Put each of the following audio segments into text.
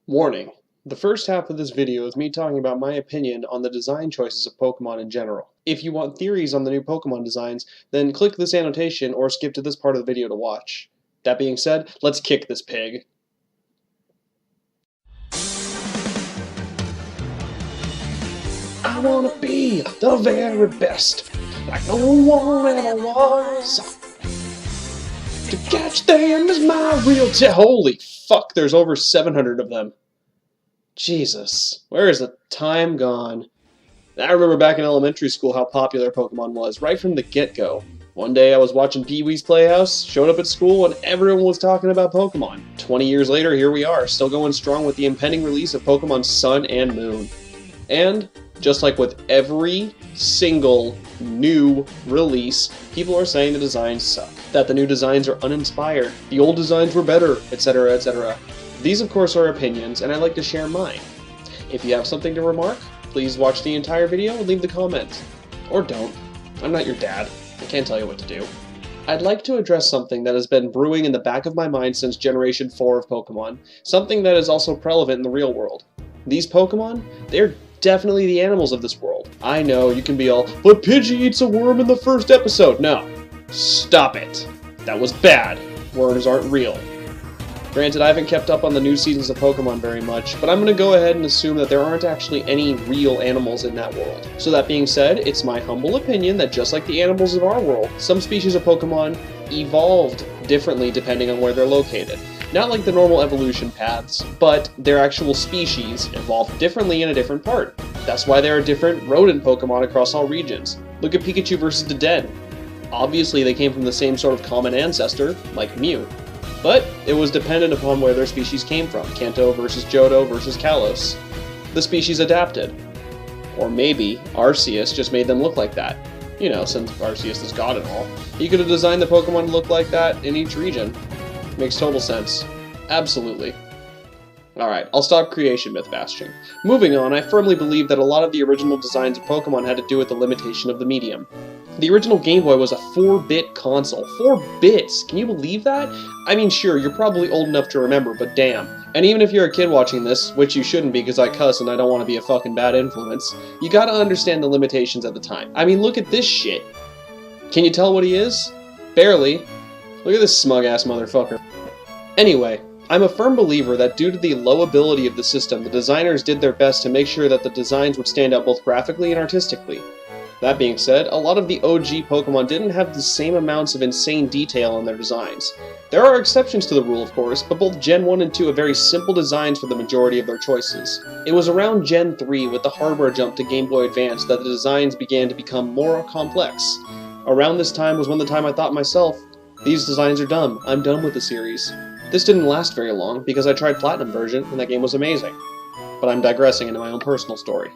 Warning: the first half of this video is me talking about my opinion on the design choices of Pokemon in general. If you want theories on the new Pokemon designs, then click this annotation or skip to this part of the video to watch. That being said, let's kick this pig. I wanna be the very best, like no one ever was. To catch them is my real Holy fuck, there's over 700 of them. Jesus, where is the time gone? I remember back in elementary school how popular Pokemon was, right from the get-go. One day I was watching Pee-wee's Playhouse, showed up at school, and everyone was talking about Pokemon. 20 years later, here we are, still going strong with the impending release of Pokemon Sun and Moon. And, just like with every single new release, people are saying the designs suck, that the new designs are uninspired, the old designs were better, etc., etc. These, of course, are opinions, and I like to share mine. If you have something to remark, please watch the entire video and leave the comment. Or don't. I'm not your dad. I can't tell you what to do. I'd like to address something that has been brewing in the back of my mind since Generation 4 of Pokemon, something that is also prevalent in the real world. These Pokemon, they're definitely the animals of this world. I know, you can be all, but Pidgey eats a worm in the first episode. No. Stop it. That was bad. Worms aren't real. Granted, I haven't kept up on the new seasons of Pokemon very much, but I'm going to go ahead and assume that there aren't actually any real animals in that world. So that being said, it's my humble opinion that just like the animals of our world, some species of Pokemon evolved differently depending on where they're located. Not like the normal evolution paths, but their actual species evolved differently in a different part. That's why there are different rodent Pokemon across all regions. Look at Pikachu versus Dedenne. Obviously they came from the same sort of common ancestor, like Mew. But it was dependent upon where their species came from. Kanto versus Johto versus Kalos. The species adapted. Or maybe Arceus just made them look like that. You know, since Arceus is god and all. He could have designed the Pokemon to look like that in each region. Makes total sense. Absolutely. Alright, I'll stop creation myth basting. Moving on, I firmly believe that a lot of the original designs of Pokemon had to do with the limitation of the medium. The original Game Boy was a 4-bit console. 4 bits! Can you believe that? I mean, sure, you're probably old enough to remember, but damn. And even if you're a kid watching this, which you shouldn't be because I cuss and I don't want to be a fucking bad influence, you gotta understand the limitations at the time. I mean, look at this shit. Can you tell what he is? Barely. Look at this smug-ass motherfucker. Anyway, I'm a firm believer that due to the low ability of the system, the designers did their best to make sure that the designs would stand out both graphically and artistically. That being said, a lot of the OG Pokemon didn't have the same amounts of insane detail in their designs. There are exceptions to the rule, of course, but both Gen 1 and 2 have very simple designs for the majority of their choices. It was around Gen 3, with the hardware jump to Game Boy Advance, that the designs began to become more complex. Around this time was when the time I thought myself, these designs are dumb, I'm done with the series. This didn't last very long, because I tried Platinum version, and that game was amazing. But I'm digressing into my own personal story.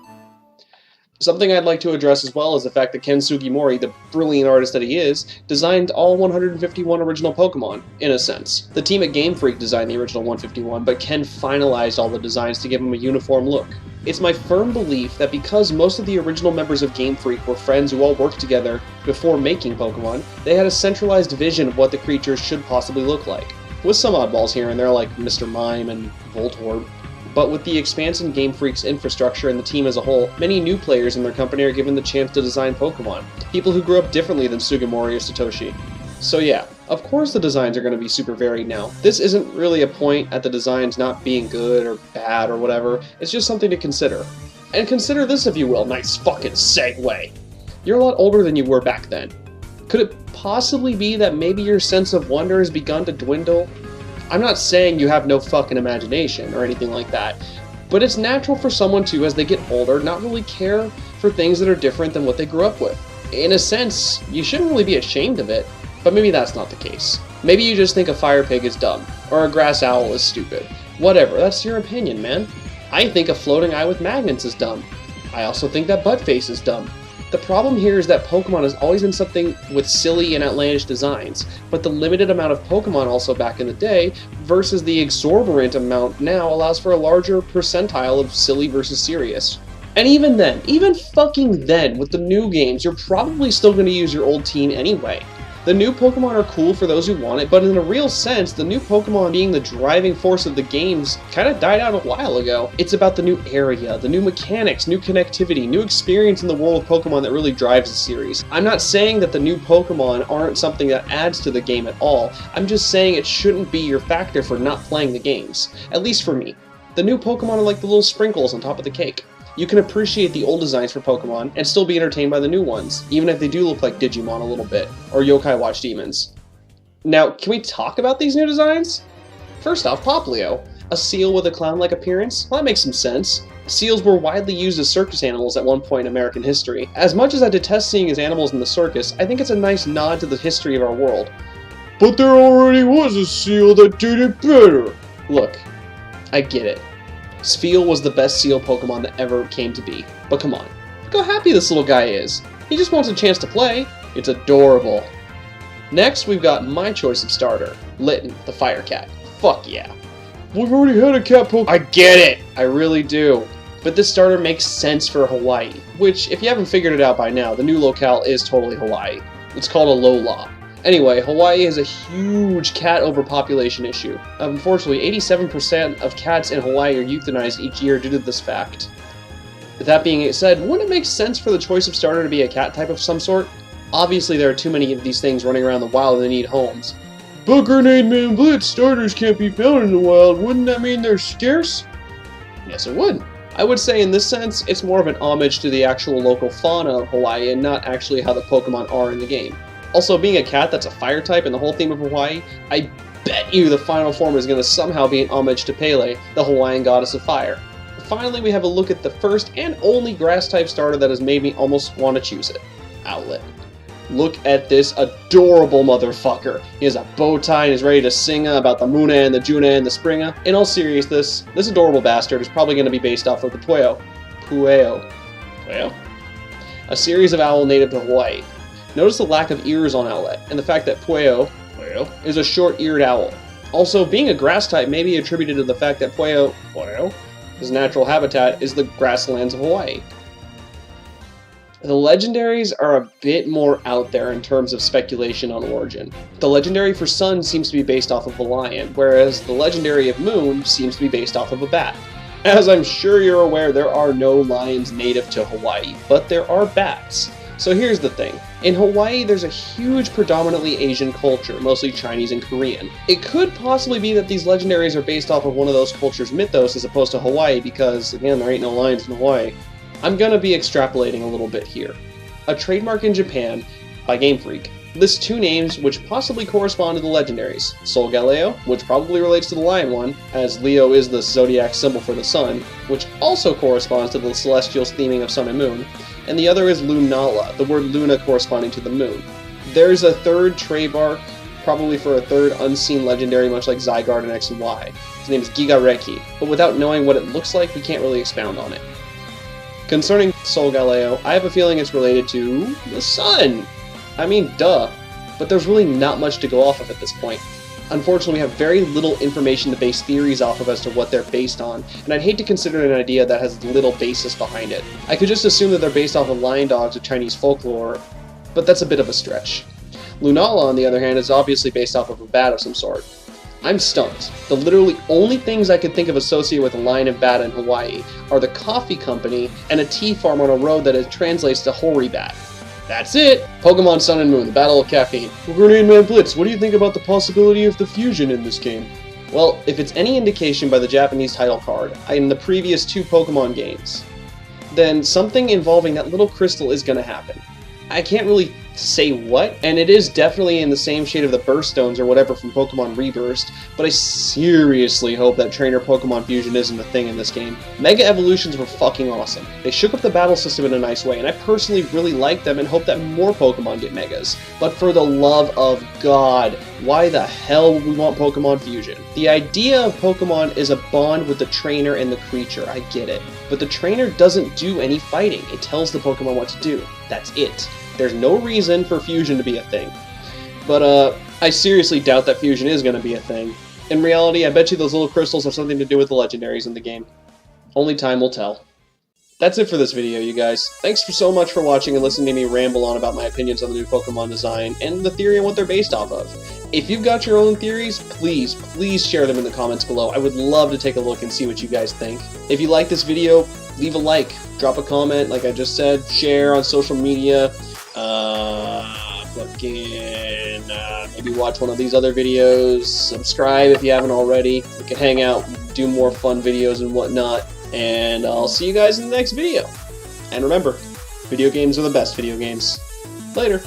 Something I'd like to address as well is the fact that Ken Sugimori, the brilliant artist that he is, designed all 151 original Pokemon, in a sense. The team at Game Freak designed the original 151, but Ken finalized all the designs to give them a uniform look. It's my firm belief that because most of the original members of Game Freak were friends who all worked together before making Pokemon, they had a centralized vision of what the creatures should possibly look like. With some oddballs here and there like Mr. Mime and Voltorb. But with the expanse in Game Freak's infrastructure and the team as a whole, many new players in their company are given the chance to design Pokemon. People who grew up differently than Sugimori or Satoshi. So yeah, of course the designs are going to be super varied now. This isn't really a point at the designs not being good or bad or whatever, it's just something to consider. And consider this if you will, nice fucking segue. You're a lot older than you were back then. Could it possibly be that maybe your sense of wonder has begun to dwindle? I'm not saying you have no fucking imagination or anything like that, but it's natural for someone to, as they get older, not really care for things that are different than what they grew up with. In a sense, you shouldn't really be ashamed of it, but maybe that's not the case. Maybe you just think a fire pig is dumb, or a grass owl is stupid. Whatever, that's your opinion, man. I think a floating eye with magnets is dumb. I also think that Buttface is dumb. The problem here is that Pokemon has always been something with silly and outlandish designs, but the limited amount of Pokemon also back in the day versus the exorbitant amount now allows for a larger percentile of silly versus serious. And even then, even fucking then, with the new games, you're probably still going to use your old team anyway. The new Pokemon are cool for those who want it, but in a real sense, the new Pokemon being the driving force of the games kind of died out a while ago. It's about the new area, the new mechanics, new connectivity, new experience in the world of Pokemon that really drives the series. I'm not saying that the new Pokemon aren't something that adds to the game at all. I'm just saying it shouldn't be your factor for not playing the games. At least for me. The new Pokemon are like the little sprinkles on top of the cake. You can appreciate the old designs for Pokemon and still be entertained by the new ones, even if they do look like Digimon a little bit, or Yokai Watch Demons. Now, can we talk about these new designs? First off, Popplio, a seal with a clown-like appearance. Well, that makes some sense. Seals were widely used as circus animals at one point in American history. As much as I detest seeing as animals in the circus, I think it's a nice nod to the history of our world. But there already was a seal that did it better! Look, I get it. Spheal was the best seal Pokemon that ever came to be. But come on, look how happy this little guy is. He just wants a chance to play. It's adorable. Next, we've got my choice of starter, Litten, the Fire Cat. Fuck yeah. We've already had a cat Pokemon. I get it! I really do. But this starter makes sense for Hawaii, which, if you haven't figured it out by now, the new locale is totally Hawaii. It's called Alola. Anyway, Hawaii has a huge cat overpopulation issue. Unfortunately, 87% of cats in Hawaii are euthanized each year due to this fact. With that being said, wouldn't it make sense for the choice of starter to be a cat type of some sort? Obviously, there are too many of these things running around the wild and they need homes. But Grenade Man Blitz starters can't be found in the wild, wouldn't that mean they're scarce? Yes, it would. I would say in this sense, it's more of an homage to the actual local fauna of Hawaii and not actually how the Pokemon are in the game. Also, being a cat that's a fire type in the whole theme of Hawaii, I bet you the final form is going to somehow be an homage to Pele, the Hawaiian goddess of fire. Finally, we have a look at the first and only grass-type starter that has made me almost want to choose it, Owlette. Look at this adorable motherfucker. He has a bow tie and is ready to sing about the Muna and the Juna and the Springa. In all seriousness, this adorable bastard is probably going to be based off of the Pueo? A series of owl native to Hawaii. Notice the lack of ears on Owlette, and the fact that Pueo is a short-eared owl. Also, being a grass type may be attributed to the fact that Pueo, his natural habitat is the grasslands of Hawaii. The legendaries are a bit more out there in terms of speculation on origin. The legendary for Sun seems to be based off of a lion, whereas the legendary of Moon seems to be based off of a bat. As I'm sure you're aware, there are no lions native to Hawaii, but there are bats. So here's the thing. In Hawaii, there's a huge predominantly Asian culture, mostly Chinese and Korean. It could possibly be that these legendaries are based off of one of those cultures' mythos as opposed to Hawaii because, again, there ain't no lions in Hawaii. I'm gonna be extrapolating a little bit here. A trademark in Japan, by Game Freak, lists two names which possibly correspond to the legendaries. Solgaleo, which probably relates to the lion one, as Leo is the zodiac symbol for the sun, which also corresponds to the celestials theming of sun and moon, and the other is Lunala, the word Luna corresponding to the moon. There's a third trademark, probably for a third unseen legendary much like Zygarde and X and Y. His name is Gigareki, but without knowing what it looks like, we can't really expound on it. Concerning Solgaleo, I have a feeling it's related to the sun. I mean, duh. But there's really not much to go off of at this point. Unfortunately, we have very little information to base theories off of as to what they're based on, and I'd hate to consider it an idea that has little basis behind it. I could just assume that they're based off of lion dogs of Chinese folklore, but that's a bit of a stretch. Lunala, on the other hand, is obviously based off of a bat of some sort. I'm stumped. The literally only things I could think of associated with a lion and bat in Hawaii are the coffee company and a tea farm on a road that translates to Hori Bat. That's it! Pokemon Sun and Moon, the Battle of Caffeine. Well, Grenade Man Blitz, what do you think about the possibility of the fusion in this game? Well, if it's any indication by the Japanese title card in the previous two Pokemon games, then something involving that little crystal is gonna happen. I can't really say what, and it is definitely in the same shade of the Burst Stones or whatever from Pokemon Reburst, but I seriously hope that Trainer Pokemon Fusion isn't a thing in this game. Mega Evolutions were fucking awesome. They shook up the battle system in a nice way, and I personally really like them and hope that more Pokemon get Megas. But for the love of God, why the hell would we want Pokemon Fusion? The idea of Pokemon is a bond with the trainer and the creature, I get it. But the trainer doesn't do any fighting, it tells the Pokemon what to do. That's it. There's no reason for fusion to be a thing. But, I seriously doubt that fusion is going to be a thing. In reality, I bet you those little crystals have something to do with the legendaries in the game. Only time will tell. That's it for this video, you guys. Thanks so much for watching and listening to me ramble on about my opinions on the new Pokemon design and the theory and what they're based off of. If you've got your own theories, please share them in the comments below. I would love to take a look and see what you guys think. If you like this video, leave a like, drop a comment, like I just said, share on social media, maybe watch one of these other videos, subscribe if you haven't already. We can hang out, do more fun videos and whatnot. And I'll see you guys in the next video. And remember, video games are the best video games. Later.